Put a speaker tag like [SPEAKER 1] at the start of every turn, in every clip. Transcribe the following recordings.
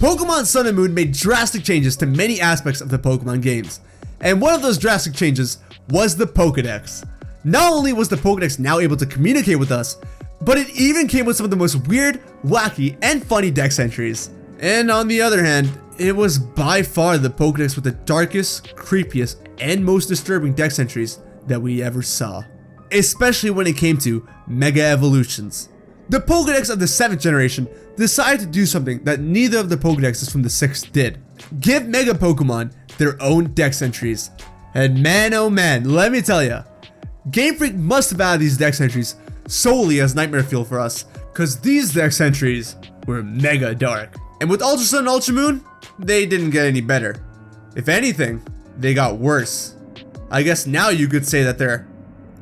[SPEAKER 1] Pokemon Sun and Moon made drastic changes to many aspects of the Pokemon games, and one of those drastic changes was the PokeDex. Not only was the PokeDex now able to communicate with us, but it even came with some of the most weird, wacky, and funny dex entries. And on the other hand, it was by far the Pokedex with the darkest, creepiest, and most disturbing dex entries that we ever saw. Especially when it came to Mega Evolutions. The Pokedex of the 7th generation decided to do something that neither of the Pokedexes from the 6th did. Give Mega Pokemon their own dex entries. And man oh man, let me tell ya, Game Freak must have added these dex entries solely as nightmare fuel for us, cause these dex entries were mega dark. And with Ultra Sun and Ultra Moon, they didn't get any better. If anything, they got worse. I guess now you could say that they're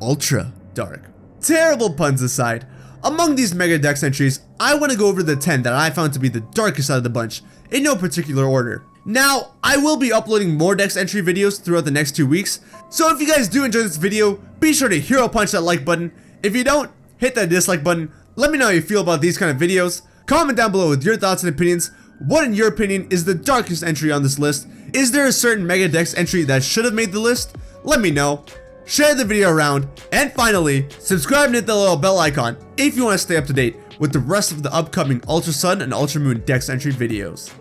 [SPEAKER 1] ultra dark. Terrible puns aside, among these Mega Dex entries, I want to go over the 10 that I found to be the darkest out of the bunch, in no particular order. Now, I will be uploading more Dex entry videos throughout the next 2 weeks, so if you guys do enjoy this video, be sure to hero punch that like button. If you don't, hit that dislike button. Let me know how you feel about these kind of videos. Comment down below with your thoughts and opinions. What in your opinion is the darkest entry on this list? Is there a certain Mega Dex entry that should have made the list? Let me know. Share the video around, and finally, subscribe and hit the little bell icon if you want to stay up to date with the rest of the upcoming Ultra Sun and Ultra Moon Dex entry videos.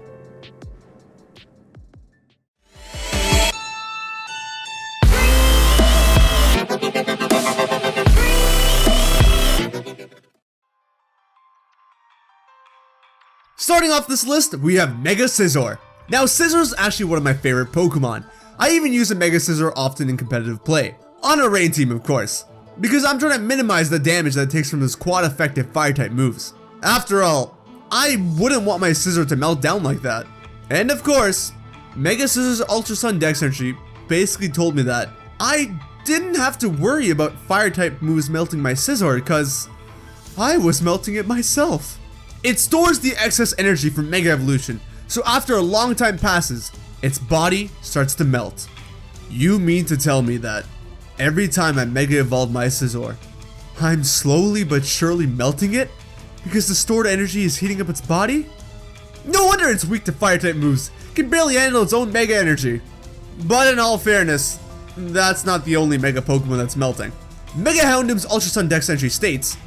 [SPEAKER 1] Starting off this list, we have Mega Scizor. Now, Scizor is actually one of my favorite Pokemon. I even use a Mega Scizor often in competitive play. On a rain team, of course. Because I'm trying to minimize the damage that it takes from those quad effective fire type moves. After all, I wouldn't want my Scizor to melt down like that. And of course, Mega Scizor's Ultra Sun Dex entry basically told me that I didn't have to worry about fire type moves melting my Scizor because I was melting it myself. It stores the excess energy from Mega Evolution, so after a long time passes, its body starts to melt. You mean to tell me that every time I Mega Evolve my Scizor, I'm slowly but surely melting it because the stored energy is heating up its body? No wonder it's weak to fire type moves, can barely handle its own Mega energy. But in all fairness, that's not the only Mega Pokemon that's melting. Mega Houndoom's Ultra Sun Dex entry states,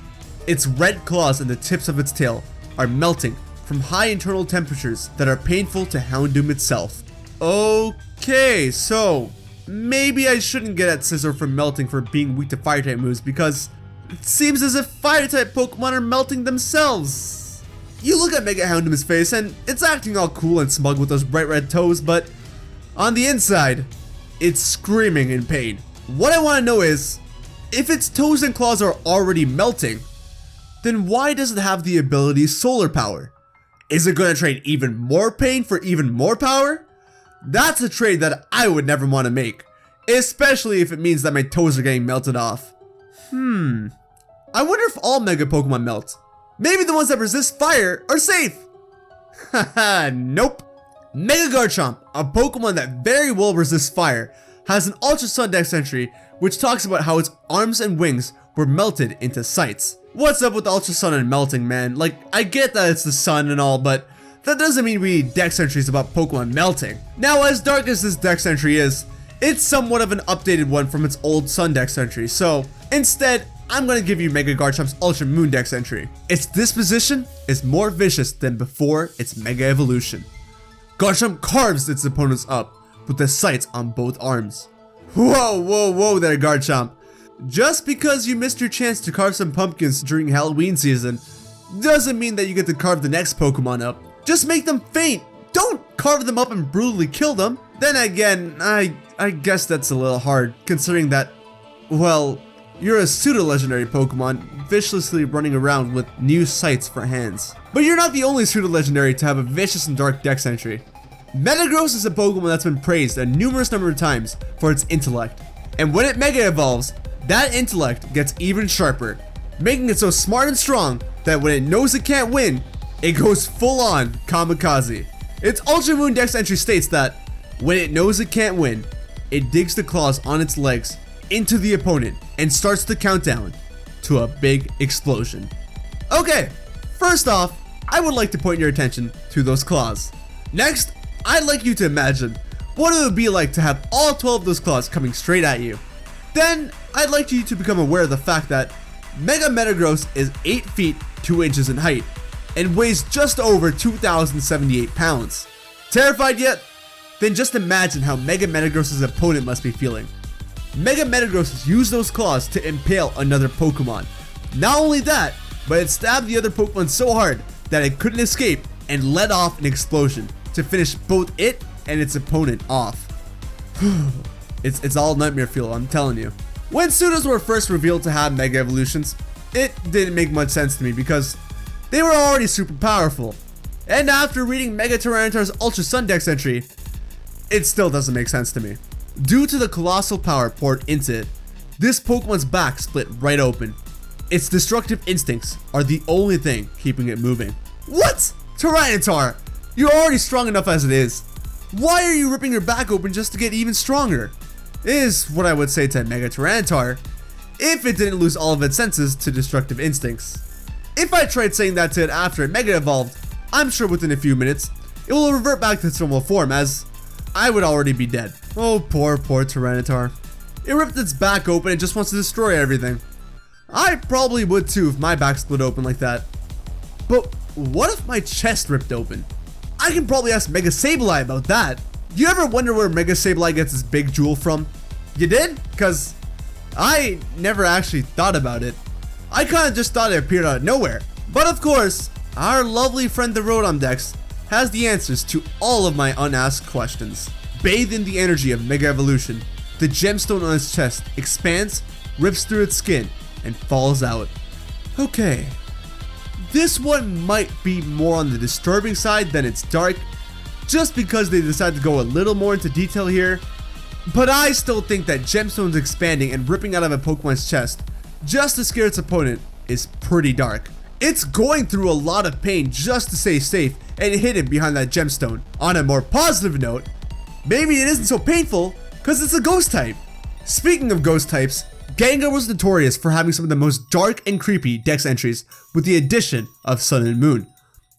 [SPEAKER 1] its red claws and the tips of its tail are melting from high internal temperatures that are painful to Houndoom itself. Okay, so maybe I shouldn't get at Scizor for melting for being weak to fire type moves because it seems as if fire type Pokemon are melting themselves. You look at Mega Houndoom's face and it's acting all cool and smug with those bright red toes, but on the inside, it's screaming in pain. What I want to know is, if its toes and claws are already melting, then why does it have the ability Solar Power? Is it going to trade even more pain for even more power? That's a trade that I would never want to make, especially if it means that my toes are getting melted off. I wonder if all Mega Pokemon melt. Maybe the ones that resist fire are safe. Haha, nope. Mega Garchomp, a Pokemon that very well resists fire, has an Ultra Sun Dex entry which talks about how its arms and wings were melted into sights. What's up with Ultra Sun and melting, man? Like, I get that it's the sun and all, but that doesn't mean we need dex entries about Pokemon melting. Now, as dark as this dex entry is, it's somewhat of an updated one from its old Sun Dex entry, so instead, I'm going to give you Mega Garchomp's Ultra Moon Dex entry. Its disposition is more vicious than before its Mega Evolution. Garchomp carves its opponents up with the sights on both arms. Whoa there, Garchomp. Just because you missed your chance to carve some pumpkins during Halloween season doesn't mean that you get to carve the next Pokemon up. Just make them faint. Don't carve them up and brutally kill them. Then again, I guess that's a little hard considering that, well, you're a pseudo-legendary Pokemon viciously running around with new sights for hands. But you're not the only pseudo-legendary to have a vicious and dark dex entry. Metagross is a Pokemon that's been praised a numerous number of times for its intellect. And when it Mega Evolves, that intellect gets even sharper, making it so smart and strong that when it knows it can't win, it goes full on kamikaze. Its Ultra Moon Dex entry states that when it knows it can't win, it digs the claws on its legs into the opponent and starts the countdown to a big explosion. Okay, first off, I would like to point your attention to those claws. Next, I'd like you to imagine what it would be like to have all 12 of those claws coming straight at you. Then, I'd like you to become aware of the fact that Mega Metagross is 8 feet 2 inches in height and weighs just over 2,078 pounds. Terrified yet? Then just imagine how Mega Metagross's opponent must be feeling. Mega Metagross used those claws to impale another Pokemon. Not only that, but it stabbed the other Pokemon so hard that it couldn't escape and let off an explosion to finish both it and its opponent off. It's all nightmare fuel, I'm telling you. When Pseudos were first revealed to have Mega Evolutions, it didn't make much sense to me because they were already super powerful. And after reading Mega Tyranitar's Ultra Sun Dex entry, it still doesn't make sense to me. Due to the colossal power poured into it, this Pokemon's back split right open. Its destructive instincts are the only thing keeping it moving. What? Tyranitar, you're already strong enough as it is. Why are you ripping your back open just to get even stronger? Is what I would say to Mega Tyranitar if it didn't lose all of its senses to destructive instincts. If I tried saying that to it after it Mega Evolved, I'm sure within a few minutes, it will revert back to its normal form as I would already be dead. Oh, poor Tyranitar. It ripped its back open and just wants to destroy everything. I probably would too if my back split open like that. But what if my chest ripped open? I can probably ask Mega Sableye about that. You ever wonder where Mega Sableye gets his big jewel from? You did? Cause I never actually thought about it. I kinda just thought it appeared out of nowhere. But of course, our lovely friend the Houndoom Dex has the answers to all of my unasked questions. Bathed in the energy of Mega Evolution, the gemstone on its chest expands, rips through its skin, and falls out. Okay, this one might be more on the disturbing side than it's dark, just because they decided to go a little more into detail here, but I still think that gemstones expanding and ripping out of a Pokemon's chest just to scare its opponent is pretty dark. It's going through a lot of pain just to stay safe and hidden behind that gemstone. On a more positive note, maybe it isn't so painful because it's a ghost type. Speaking of ghost types, Gengar was notorious for having some of the most dark and creepy dex entries with the addition of Sun and Moon.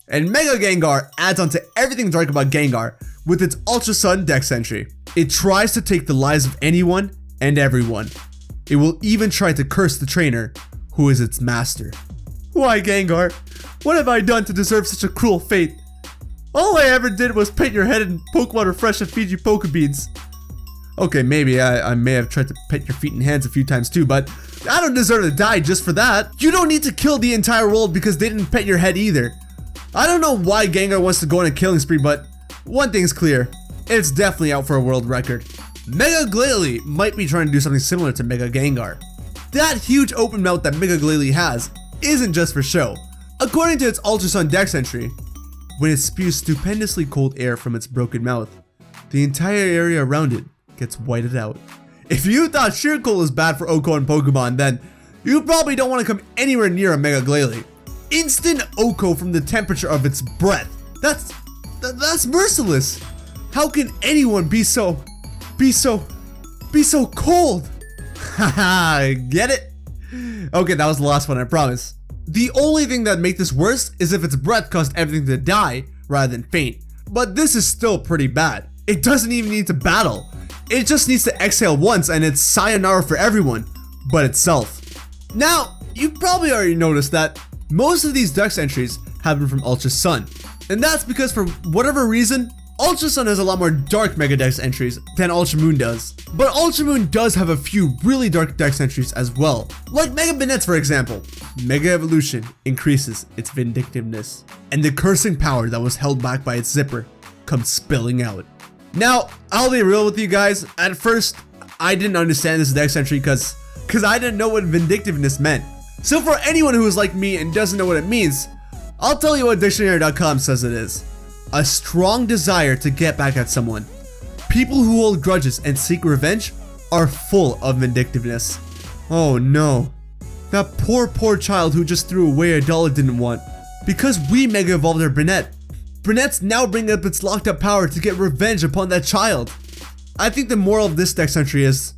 [SPEAKER 1] And Mega Gengar adds on to everything dark about Gengar with its Ultra Sun Dex entry. It tries to take the lives of anyone and everyone. It will even try to curse the trainer, who is its master. Why, Gengar? What have I done to deserve such a cruel fate? All I ever did was pet your head in Pokemon Refresh and feed you Pokebeans. Okay, maybe I may have tried to pet your feet and hands a few times too, but I don't deserve to die just for that. You don't need to kill the entire world because they didn't pet your head either. I don't know why Gengar wants to go on a killing spree, but one thing's clear. It's definitely out for a world record. Mega Glalie might be trying to do something similar to Mega Gengar. That huge open mouth that Mega Glalie has isn't just for show. According to its Ultra Sun Dex entry, when it spews stupendously cold air from its broken mouth, the entire area around it gets whited out. If you thought sheer cold is bad for Oko and Pokemon, then you probably don't want to come anywhere near a Mega Glalie. Instant Oko from the temperature of its breath. That's merciless. How can anyone be so cold? Haha, get it? Okay, that was the last one, I promise. The only thing that make this worse is if its breath caused everything to die rather than faint. But this is still pretty bad. It doesn't even need to battle. It just needs to exhale once and it's sayonara for everyone but itself. Now, you probably already noticed that most of these Dex entries happen from Ultra Sun. And that's because for whatever reason, Ultra Sun has a lot more dark Mega Dex entries than Ultra Moon does. But Ultra Moon does have a few really dark Dex entries as well. Like Mega Banette for example. Mega Evolution increases its vindictiveness. And the cursing power that was held back by its zipper comes spilling out. Now, I'll be real with you guys. At first, I didn't understand this Dex entry because I didn't know what vindictiveness meant. So for anyone who is like me and doesn't know what it means, I'll tell you what dictionary.com says it is. A strong desire to get back at someone. People who hold grudges and seek revenge are full of vindictiveness. Oh no. That poor child who just threw away a doll it didn't want. Because we Mega Evolved our Banette. Banette's now bringing up its locked up power to get revenge upon that child. I think the moral of this Dex entry is,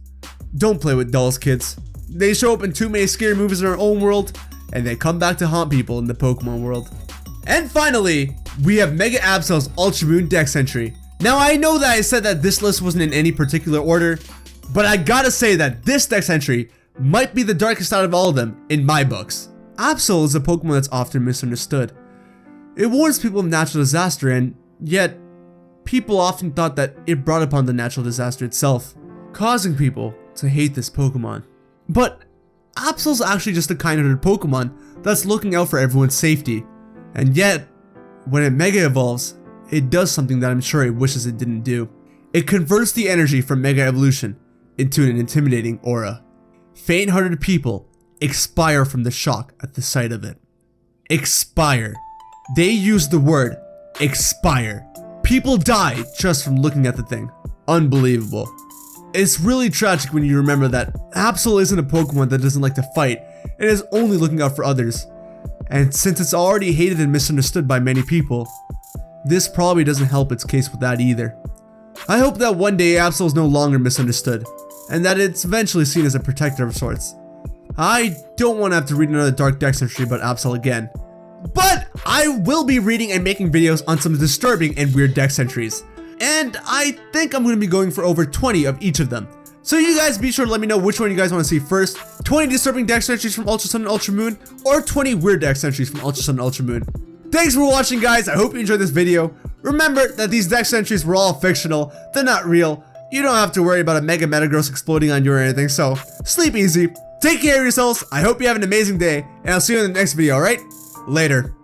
[SPEAKER 1] don't play with dolls, kids. They show up in too many scary movies in our own world, and they come back to haunt people in the Pokemon world. And finally, we have Mega Absol's Ultra Moon Dex entry. Now I know that I said that this list wasn't in any particular order, but I gotta say that this Dex entry might be the darkest out of all of them in my books. Absol is a Pokemon that's often misunderstood. It warns people of natural disaster, and yet people often thought that it brought upon the natural disaster itself, causing people to hate this Pokemon. But Absol's actually just a kind-hearted Pokemon that's looking out for everyone's safety. And yet, when it Mega Evolves, it does something that I'm sure it wishes it didn't do. It converts the energy from Mega Evolution into an intimidating aura. Faint-hearted people expire from the shock at the sight of it. Expire. They use the word expire. People die just from looking at the thing. Unbelievable. It's really tragic when you remember that Absol isn't a Pokemon that doesn't like to fight and is only looking out for others. And since it's already hated and misunderstood by many people, this probably doesn't help its case with that either. I hope that one day Absol is no longer misunderstood, and that it's eventually seen as a protector of sorts. I don't want to have to read another Dark Dex entry about Absol again, but I will be reading and making videos on some disturbing and weird Dex entries, and I think I'm going to be going for over 20 of each of them. So you guys be sure to let me know which one you guys want to see first, 20 disturbing Dex entries from Ultra Sun and Ultra Moon, or 20 weird Dex entries from Ultra Sun and Ultra Moon. Thanks for watching, guys. I hope you enjoyed this video. Remember that these Dex entries were all fictional. They're not real. You don't have to worry about a Mega Metagross exploding on you or anything, so sleep easy. Take care of yourselves. I hope you have an amazing day, and I'll see you in the next video, alright? Later.